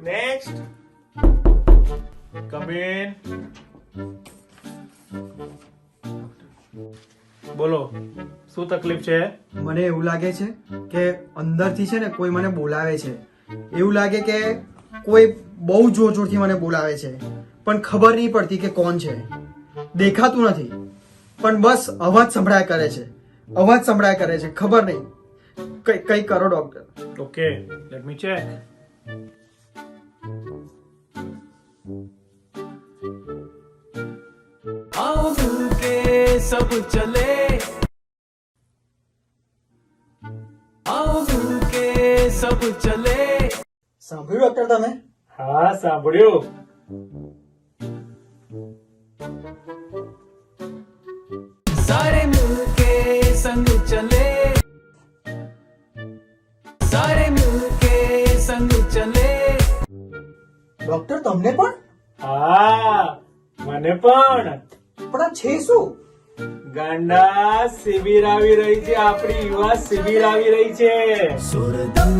Next. Come in. બોલો, શું તકલીફ છે? મને એવું લાગે છે કે અંદરથી છે ને કોઈ મને બોલાવે છે. એવું લાગે કે કોઈ બહુ જોર જોરથી મને બોલાવે છે, પણ ખબર નહીં પડતી કે કોણ છે. દેખાતું નથી, પણ બસ અવાજ સંભળાયા કરે છે. અવાજ સંભળાયા કરે છે, ખબર નહીં. કઈ કરો doctor. Okay, let me check. आओ मिलके सब चले, आओ मिलके सब चले. સાંભળ્યું ડોક્ટર તમે? હા, સાંભળ્યું. सारे मिलके संग चले, सारे मिलके संग चले. ડોક્ટર તમને પણ? હા, મને પણ. પણ આ છે શું? ગાંડા, શિબિર આવી રહી છે. આપણી યુવા શિબિર આવી રહી છે. सुरदम